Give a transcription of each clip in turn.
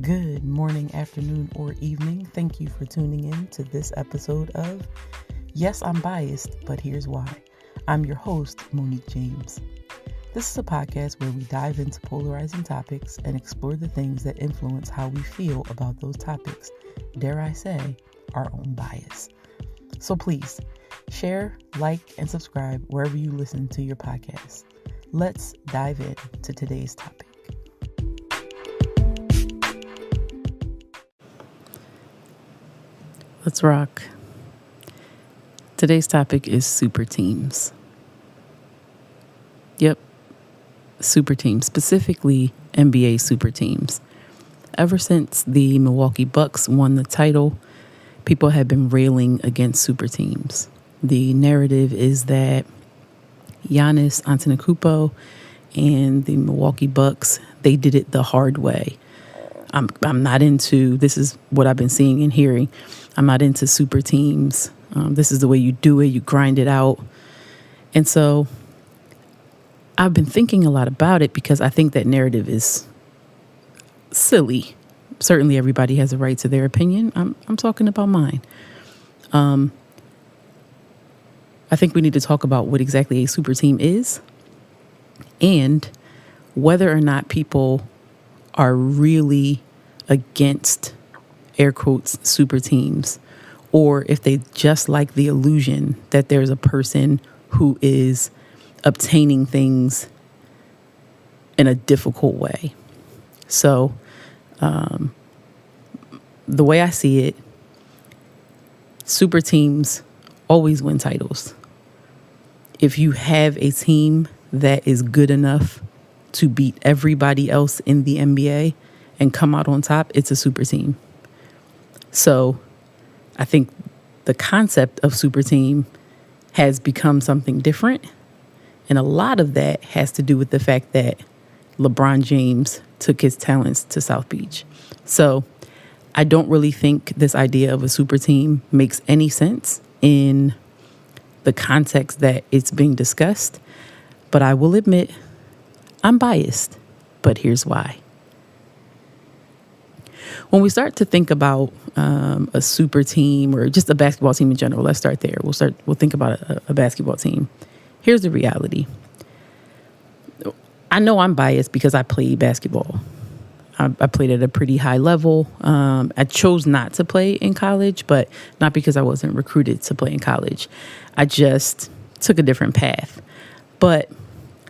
Good morning, afternoon, or evening. Thank you for tuning in to this episode of Yes, I'm Biased, but Here's Why. I'm your host, Monique James. This is a podcast where we dive into polarizing topics and explore the things that influence how we feel about those topics. Dare I say, our own bias. So please, share, like, and subscribe wherever you listen to your podcast. Let's dive into today's topic. Let's rock. Today's topic is super teams. Yep, super teams, specifically NBA super teams. Ever since the Milwaukee Bucks won the title, people have been railing against super teams. The narrative is that Giannis Antetokounmpo and the Milwaukee Bucks, they did it the hard way. I'm not into, this is what I've been seeing and hearing. I'm not into super teams. This is the way you do it. You grind it out. And so I've been thinking a lot about it because I think that narrative is silly. Certainly everybody has a right to their opinion. I'm talking about mine. I think we need to talk about what exactly a super team is and whether or not people are really against, air quotes, super teams, or if they just like the illusion that there's a person who is obtaining things in a difficult way. So the way I see it, super teams always win titles. If you have a team that is good enough to beat everybody else in the NBA and come out on top, it's a super team. So I think the concept of super team has become something different. And a lot of that has to do with the fact that LeBron James took his talents to South Beach. So I don't really think this idea of a super team makes any sense in the context that it's being discussed. But I will admit, I'm biased, but here's why. When we start to think about a super team or just a basketball team in general, let's start there. We'll think about a basketball team. Here's the reality. I know I'm biased because I played basketball. I played at a pretty high level. I chose not to play in college, but not because I wasn't recruited to play in college. I just took a different path. But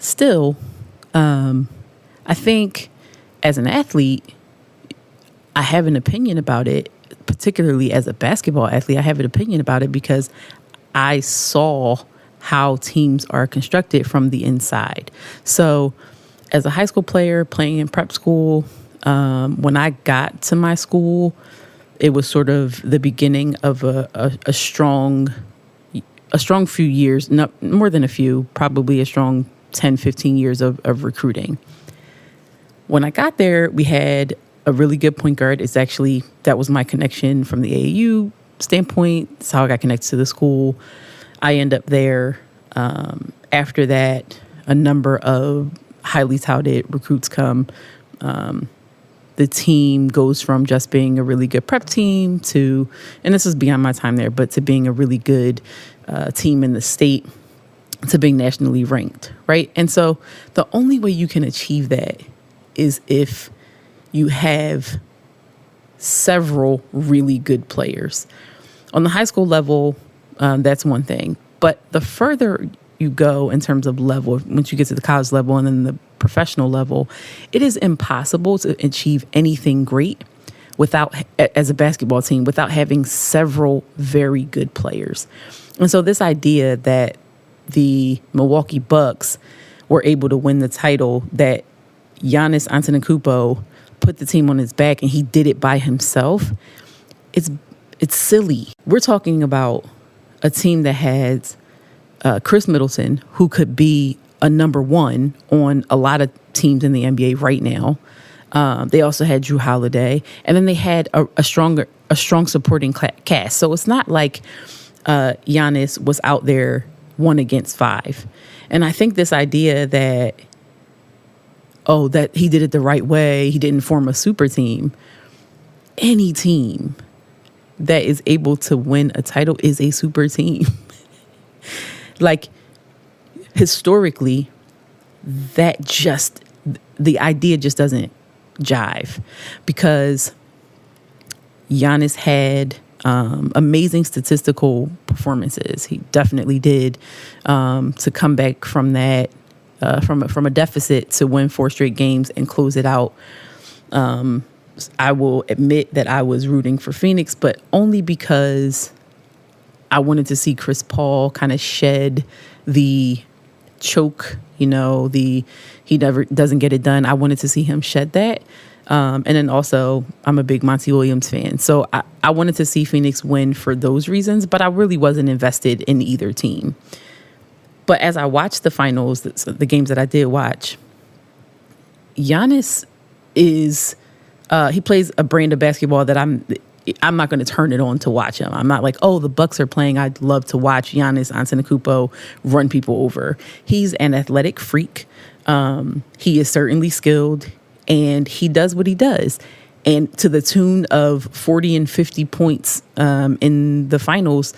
still, I think as an athlete, I have an opinion about it, particularly as a basketball athlete. I have an opinion about it because I saw how teams are constructed from the inside. So as a high school player playing in prep school, when I got to my school, it was sort of the beginning of a strong few years, not more than a few, probably a strong 10, 15 years of recruiting. When I got there, we had a really good point guard. That was my connection from the AAU standpoint. It's how I got connected to the school. I end up there. After that, a number of highly touted recruits come. The team goes from just being a really good prep team to, and this is beyond my time there, but to being a really good team in the state, to being nationally ranked, right? And so the only way you can achieve that is if you have several really good players. On the high school level, that's one thing. But the further you go in terms of level, once you get to the college level and then the professional level, it is impossible to achieve anything great as a basketball team, without having several very good players. And so this idea that the Milwaukee Bucks were able to win the title, that Giannis Antetokounmpo put the team on his back and he did it by himself, it's silly. We're talking about a team that has Chris Middleton, who could be a number one on a lot of teams in the NBA right now. They also had Drew Holiday, and then they had a strong supporting cast. So it's not like Giannis was out there 1 against 5. And I think this idea that oh, that he did it the right way, he didn't form a super team. Any team that is able to win a title is a super team. Like, historically, the idea just doesn't jive, because Giannis had amazing statistical performances. He definitely did, to come back from that, from a deficit to win 4 straight games and close it out. I will admit that I was rooting for Phoenix, but only because I wanted to see Chris Paul kind of shed the choke, he never doesn't get it done. I wanted to see him shed that. And then also, I'm a big Monty Williams fan. So I wanted to see Phoenix win for those reasons, but I really wasn't invested in either team. But as I watched the finals, the games that I did watch, Giannis is... he plays a brand of basketball that I'm not going to turn it on to watch him. I'm not like, oh, the Bucks are playing, I'd love to watch Giannis Antetokounmpo run people over. He's an athletic freak. He is certainly skilled, and he does what he does. And to the tune of 40 and 50 points in the finals,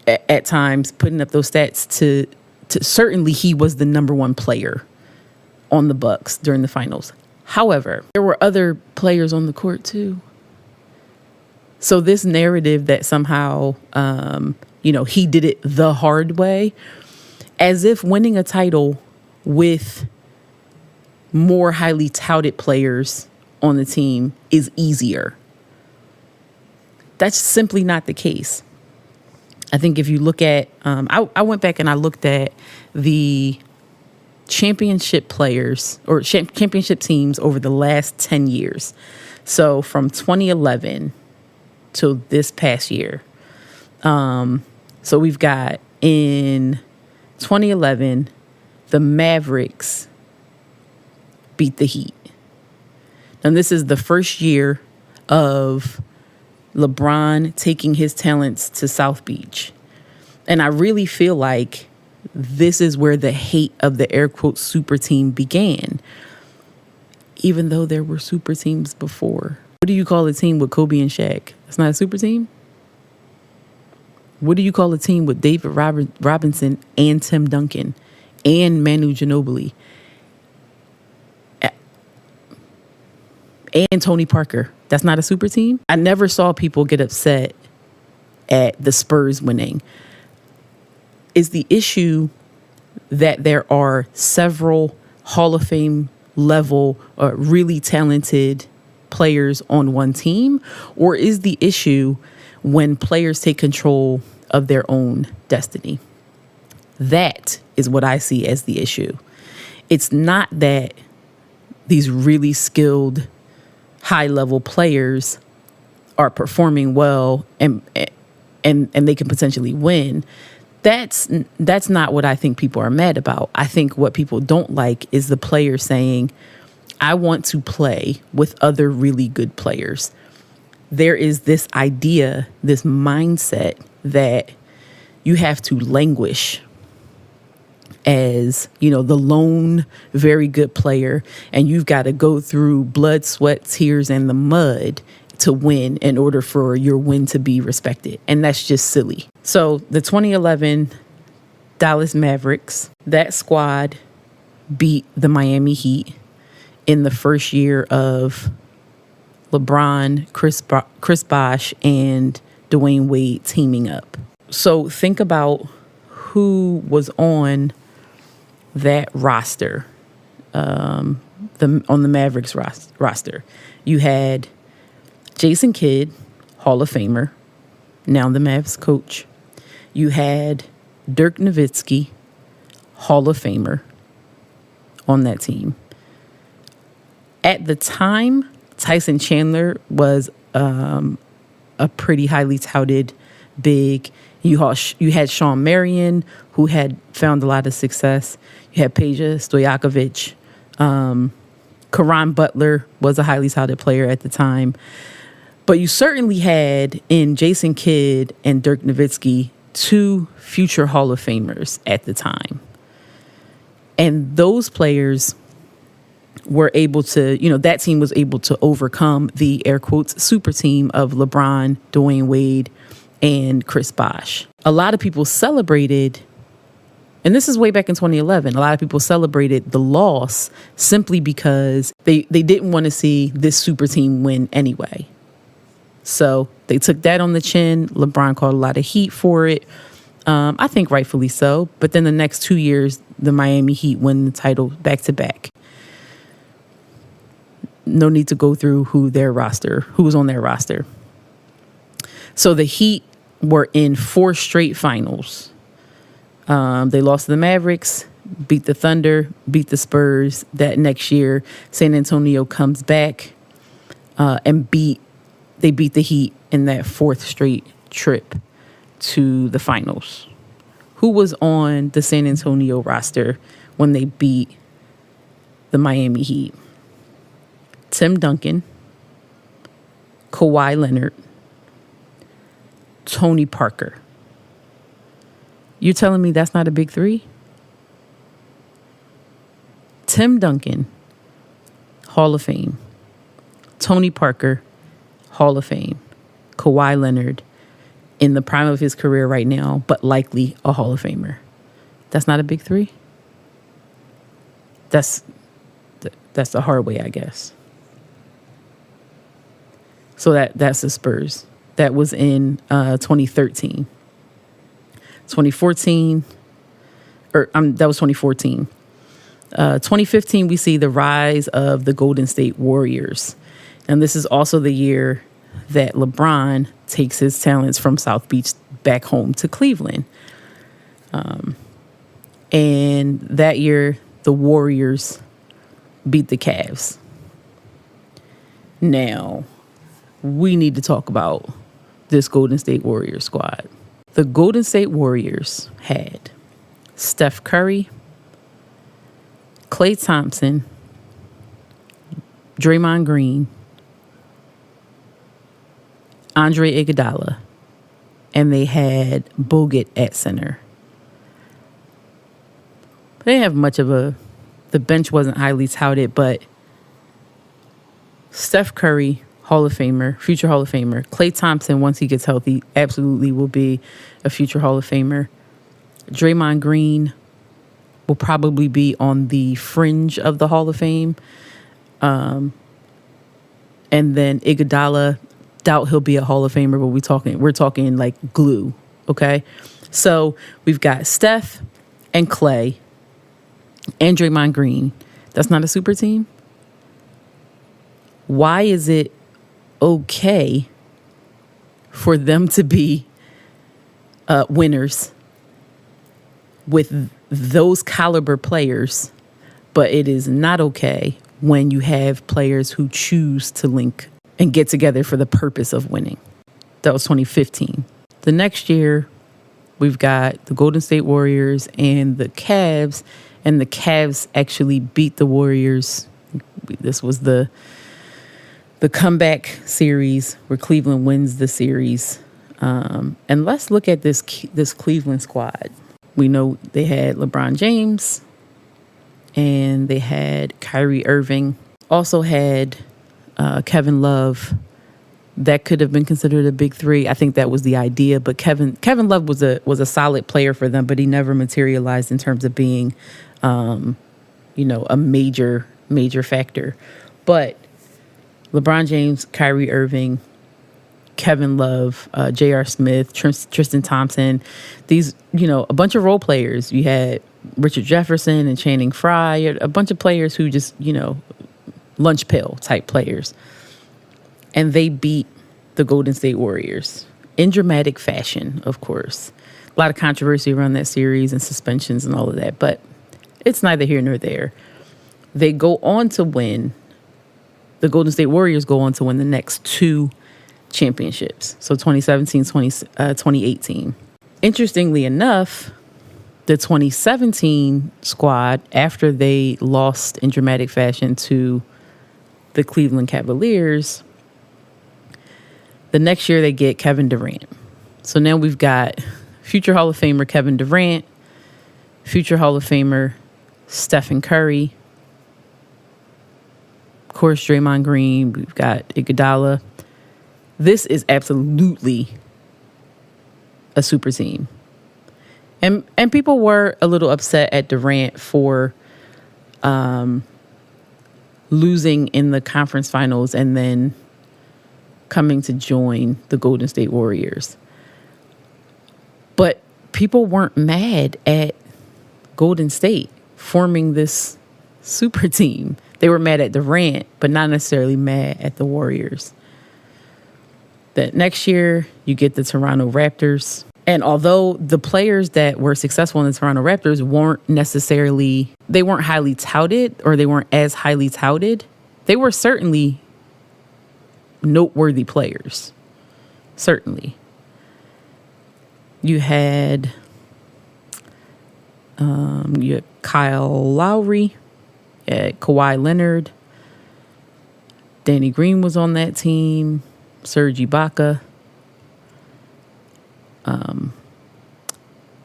at times, putting up those stats to certainly he was the number one player on the Bucks during the finals. However, there were other players on the court too. So this narrative that somehow, he did it the hard way, as if winning a title with more highly touted players on the team is easier. That's simply not the case. I think if you look at, I went back and I looked at the championship players or championship teams over the last 10 years. So from 2011 to this past year. So we've got in 2011, the Mavericks beat the Heat. And this is the first year of LeBron taking his talents to South Beach. And I really feel like this is where the hate of the air quote super team began, even though there were super teams before. What do you call a team with Kobe and Shaq? It's not a super team. What do you call a team with David Robinson and Tim Duncan and Manu Ginobili and Tony Parker? That's not a super team. I never saw people get upset at the Spurs winning. Is the issue that there are several Hall of Fame level really talented players on one team? Or is the issue when players take control of their own destiny? That is what I see as the issue. It's not that these really skilled high level players are performing well and they can potentially win. That's not what I think people are mad about. I think what people don't like is the player saying, I want to play with other really good players. There is this idea, this mindset that you have to languish as, the lone, very good player, and you've got to go through blood, sweat, tears, and the mud to win in order for your win to be respected. And that's just silly. So the 2011 Dallas Mavericks, that squad beat the Miami Heat in the first year of LeBron, Chris Bosh, and Dwayne Wade teaming up. So think about who was on that roster, on the Mavericks roster. You had Jason Kidd, Hall of Famer, now the Mavs coach. You had Dirk Nowitzki, Hall of Famer, on that team. At the time, Tyson Chandler was a pretty highly touted big. You had Sean Marion, who had found a lot of success. You had Peja Stojakovic. Caron Butler was a highly touted player at the time. But you certainly had in Jason Kidd and Dirk Nowitzki 2 future Hall of Famers at the time. And those players were able to, that team was able to overcome the air quotes super team of LeBron, Dwayne Wade, and Chris Bosh. A lot of people celebrated, and this is way back in 2011, a lot of people celebrated the loss simply because they didn't want to see this super team win anyway. So they took that on the chin. LeBron caught a lot of heat for it. I think rightfully so. But then the next 2 years, the Miami Heat win the title back to back. No need to go through who was on their roster. So the Heat were in 4 straight finals. They lost to the Mavericks, beat the Thunder, beat the Spurs. That next year, San Antonio comes back and they beat the Heat in that 4th straight trip to the finals. Who was on the San Antonio roster when they beat the Miami Heat? Tim Duncan, Kawhi Leonard, Tony Parker. You telling me that's not a big 3? Tim Duncan, Hall of Fame. Tony Parker, Hall of Fame. Kawhi Leonard, in the prime of his career right now, but likely a Hall of Famer. That's not a big 3? That's the hard way, I guess. So that's the Spurs. That was in 2013. 2014, that was 2014. 2015, we see the rise of the Golden State Warriors. And this is also the year that LeBron takes his talents from South Beach back home to Cleveland. And that year, the Warriors beat the Cavs. Now, we need to talk about this Golden State Warriors squad. The Golden State Warriors had Steph Curry, Klay Thompson, Draymond Green, Andre Iguodala, and they had Bogut at center. They didn't have much of the bench wasn't highly touted, but Steph Curry, Hall of Famer, future Hall of Famer. Klay Thompson, once he gets healthy, absolutely will be a future Hall of Famer. Draymond Green will probably be on the fringe of the Hall of Fame. And then Iguodala, doubt he'll be a Hall of Famer, but we're talking like glue, okay? So we've got Steph and Klay and Draymond Green. That's not a super team? Why is it okay for them to be winners with those caliber players, but it is not okay when you have players who choose to link and get together for the purpose of winning? That was 2015. The next year, we've got the Golden State Warriors and the Cavs, and the Cavs actually beat the Warriors. This was the comeback series where Cleveland wins the series. And let's look at this Cleveland squad. We know they had LeBron James and they had Kyrie Irving. Also had Kevin Love. That could have been considered a big 3. I think that was the idea. But Kevin Love was a solid player for them, but he never materialized in terms of being, a major factor. But LeBron James, Kyrie Irving, Kevin Love, J.R. Smith, Tristan Thompson, these, a bunch of role players. You had Richard Jefferson and Channing Frye, a bunch of players who just, lunch pail type players. And they beat the Golden State Warriors in dramatic fashion, of course. A lot of controversy around that series and suspensions and all of that, but it's neither here nor there. They go on to win. The Golden State Warriors go on to win the next 2 championships. So 2017, 2018. Interestingly enough, the 2017 squad, after they lost in dramatic fashion to the Cleveland Cavaliers, the next year they get Kevin Durant. So now we've got future Hall of Famer Kevin Durant, future Hall of Famer Stephen Curry, course, Draymond Green. We've got Iguodala. This is absolutely a super team. And people were a little upset at Durant for losing in the conference finals and then coming to join the Golden State Warriors. But people weren't mad at Golden State forming this super team. They were mad at Durant, but not necessarily mad at the Warriors. That next year, you get the Toronto Raptors. And although the players that were successful in the Toronto Raptors they weren't highly touted, or they weren't as highly touted, they were certainly noteworthy players. Certainly. You had Kyle Lowry, Kawhi Leonard, Danny Green was on that team, Serge Ibaka,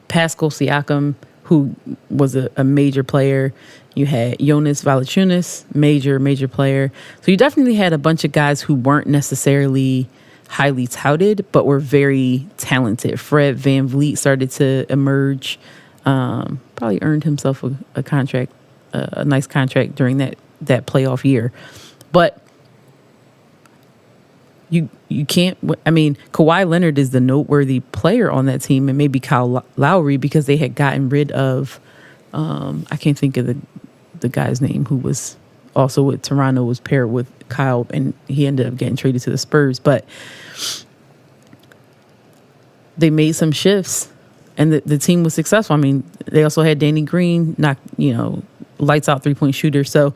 Pascal Siakam, who was a major player. You had Jonas Valanciunas, major player. So you definitely had a bunch of guys who weren't necessarily highly touted, but were very talented. Fred VanVleet started to emerge. Probably earned himself a contract, a nice contract during that playoff year. But you can't, I mean, Kawhi Leonard is the noteworthy player on that team, and maybe Kyle Lowry, because they had gotten rid of, I can't think of the guy's name who was also with Toronto, was paired with Kyle, and he ended up getting traded to the Spurs. But they made some shifts, and the team was successful. I mean, they also had Danny Green, lights out 3-point shooter. So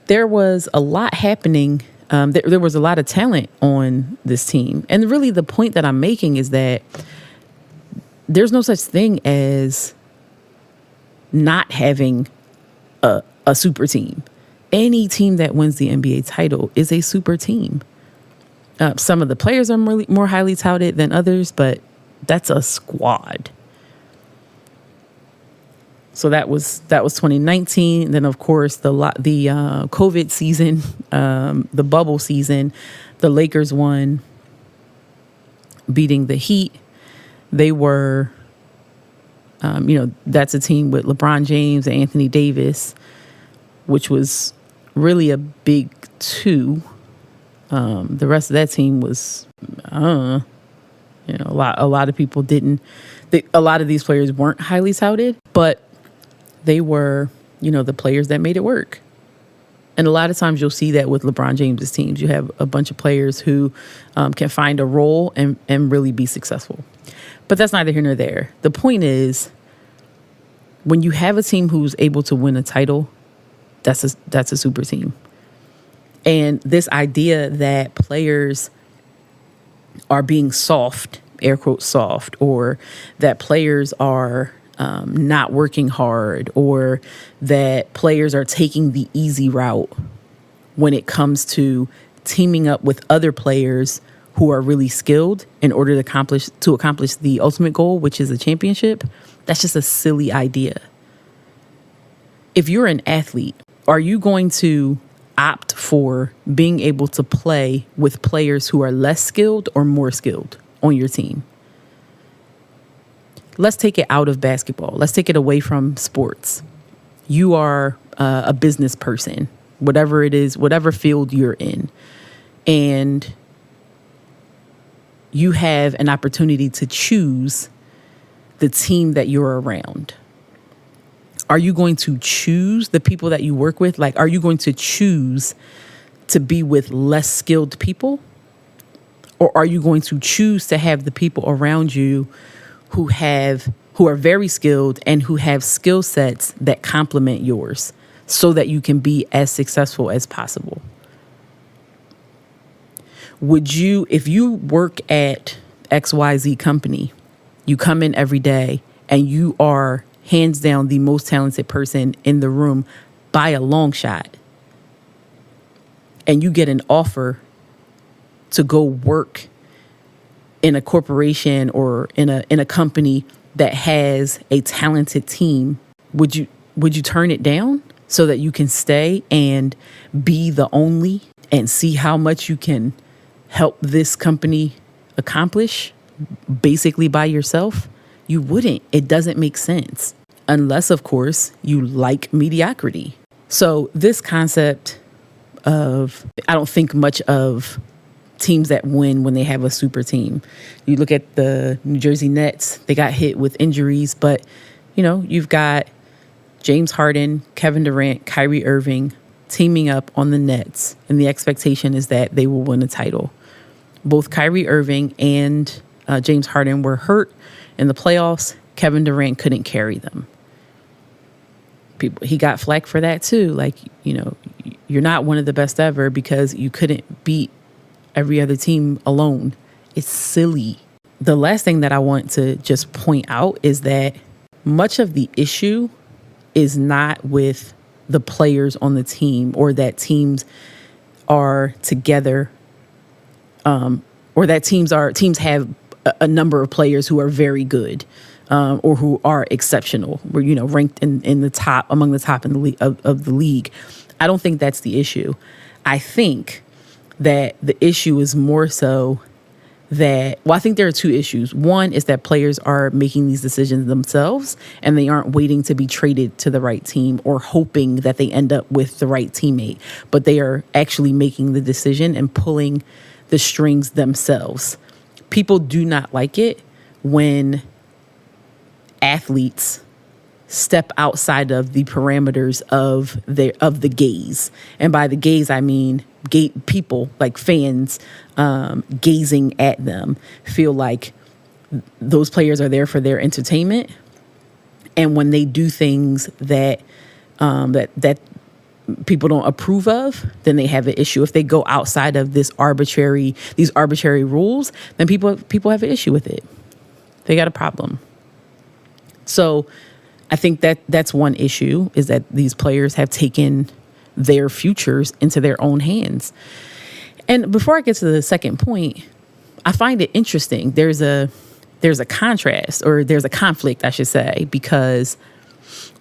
there was a lot happening. There was a lot of talent on this team. And really the point that I'm making is that there's no such thing as not having a super team. Any team that wins the NBA title is a super team. Some of the players are more highly touted than others, but that's a squad. So that was 2019. Then, of course, the COVID season, the bubble season, the Lakers won, beating the Heat. They were, that's a team with LeBron James and Anthony Davis, which was really a big two. The rest of that team was, a lot of people didn't. A lot of these players weren't highly touted, but they were, the players that made it work. And a lot of times you'll see that with LeBron James's teams. You have a bunch of players who can find a role and really be successful. But that's neither here nor there. The point is, when you have a team who's able to win a title, that's a super team. And this idea that players are being soft, air quote soft, or that players are not working hard, or that players are taking the easy route when it comes to teaming up with other players who are really skilled in order to accomplish the ultimate goal, which is a championship. That's just a silly idea. If you're an athlete, are you going to opt for being able to play with players who are less skilled or more skilled on your team? Let's take it out of basketball. Let's take it away from sports. You are a business person, whatever it is, whatever field you're in, and you have an opportunity to choose the team that you're around. Are you going to choose the people that you work with? Like, are you going to choose to be with less skilled people? Or are you going to choose to have the people around you who are very skilled and who have skill sets that complement yours so that you can be as successful as possible? Would you, if you work at XYZ company, you come in every day and you are hands down the most talented person in the room by a long shot, and you get an offer to go work in a corporation or in a company that has a talented team, would you turn it down? so that you can stay and be the only and see how much you can help this company accomplish basically by yourself? You wouldn't. It doesn't make sense. Unless, of course, you like mediocrity. So this concept of, I don't think much of teams that win when they have a super team. You look at the New Jersey Nets, they got hit with injuries, but you've got James Harden, Kevin Durant, Kyrie Irving teaming up on the Nets, and the expectation is that they will win a title. Both Kyrie Irving and James Harden were hurt in the playoffs. Kevin Durant couldn't carry them. He got flack for that too. Like, you're not one of the best ever because you couldn't beat every other team alone. It's silly. The last thing that I want to just point out is that much of the issue is not with the players on the team, or that teams are together, or that teams have a number of players who are very good, or who are exceptional, or ranked in the top, among the top in the of the league. I don't think that's the issue. I think that the issue is more so that, I think there are two issues. One is that players are making these decisions themselves, and they aren't waiting to be traded to the right team or hoping that they end up with the right teammate, but they are actually making the decision and pulling the strings themselves. People do not like it when athletes step outside of the parameters of the gaze. And by the gaze, I mean people, like fans, gazing at them, feel like those players are there for their entertainment. And when they do things that that people don't approve of, then they have an issue. If they go outside of these arbitrary rules, then people have an issue with it. They got a problem. So I think that's one issue, is that these players have taken their futures into their own hands. And before I get to the second point, I find it interesting. There's a contrast, or there's a conflict, I should say, because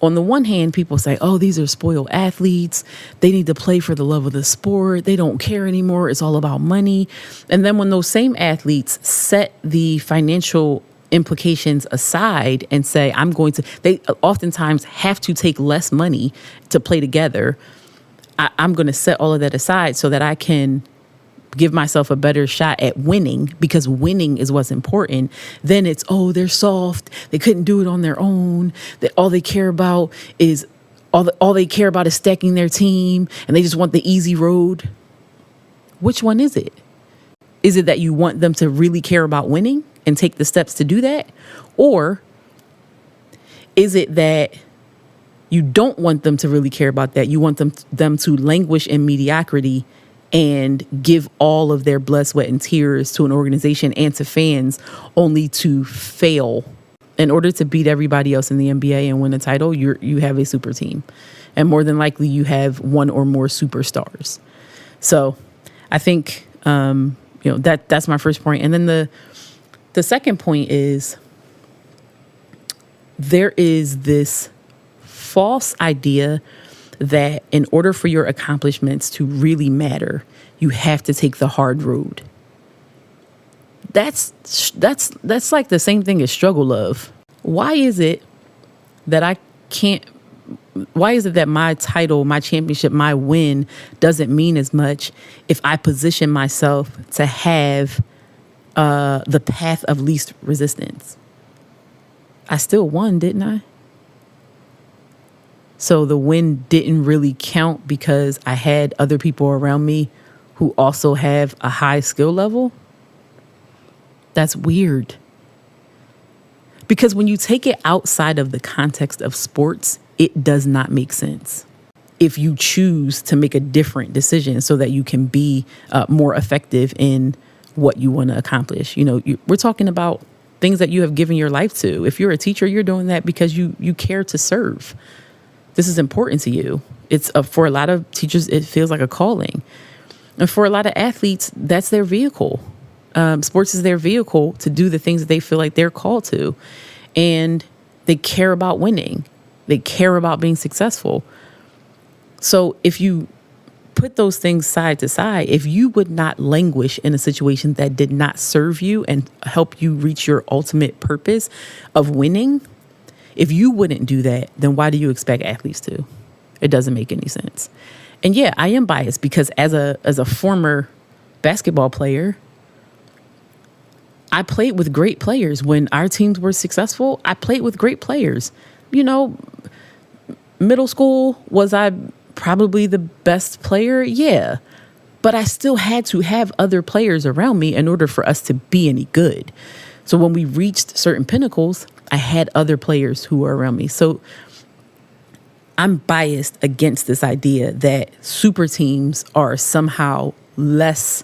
on the one hand, people say, oh, these are spoiled athletes. They need to play for the love of the sport. They don't care anymore. It's all about money. And then when those same athletes set the financial implications aside and say, they oftentimes have to take less money to play together. I'm going to set all of that aside so that I can give myself a better shot at winning, because winning is what's important. Then it's, oh, they're soft. They couldn't do it on their own. That all they care about is stacking their team, and they just want the easy road. Which one is it? Is it that you want them to really care about winning and take the steps to do that? Or is it that you don't want them to really care about that? You want them to languish in mediocrity and give all of their blood, sweat, and tears to an organization and to fans, only to fail. In order to beat everybody else in the NBA and win a title, you have a super team. And more than likely, you have one or more superstars. So I think that's my first point. And then the second point is, there is this false idea that in order for your accomplishments to really matter, you have to take the hard road. That's like the same thing as struggle love. Why is it that my title, my championship, my win doesn't mean as much if I position myself to have the path of least resistance? I still won, didn't I? So the win didn't really count because I had other people around me who also have a high skill level? That's weird. Because when you take it outside of the context of sports, it does not make sense. If you choose to make a different decision so that you can be more effective in what you want to accomplish. We're talking about things that you have given your life to. If you're a teacher, you're doing that because you care to serve. This is important to you. It's for a lot of teachers, it feels like a calling. And for a lot of athletes, that's their vehicle. Sports is their vehicle to do the things that they feel like they're called to. And they care about winning. They care about being successful. So if you put those things side to side, if you would not languish in a situation that did not serve you and help you reach your ultimate purpose of winning, if you wouldn't do that, then why do you expect athletes to? It doesn't make any sense. And yeah, I am biased because as a former basketball player, I played with great players. When our teams were successful, I played with great players. You know, middle school, was I probably the best player? Yeah. But I still had to have other players around me in order for us to be any good. So when we reached certain pinnacles, I had other players who were around me. So I'm biased against this idea that super teams are somehow less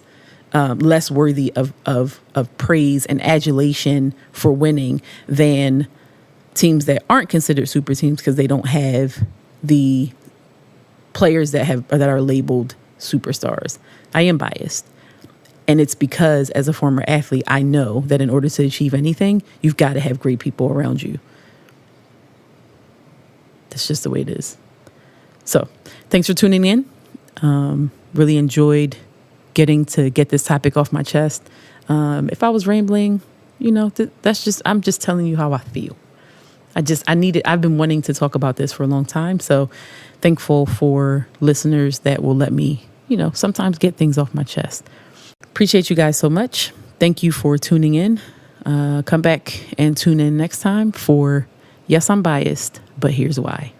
worthy of praise and adulation for winning than teams that aren't considered super teams because they don't have the players that are labeled superstars. I am biased. And it's because as a former athlete, I know that in order to achieve anything, you've got to have great people around you. That's just the way it is. So thanks for tuning in. Really enjoyed getting to get this topic off my chest. If I was rambling, I'm just telling you how I feel. I've been wanting to talk about this for a long time. So thankful for listeners that will let me, sometimes get things off my chest. Appreciate you guys so much. Thank you for tuning in. Come back and tune in next time for Yes, I'm Biased, but here's why.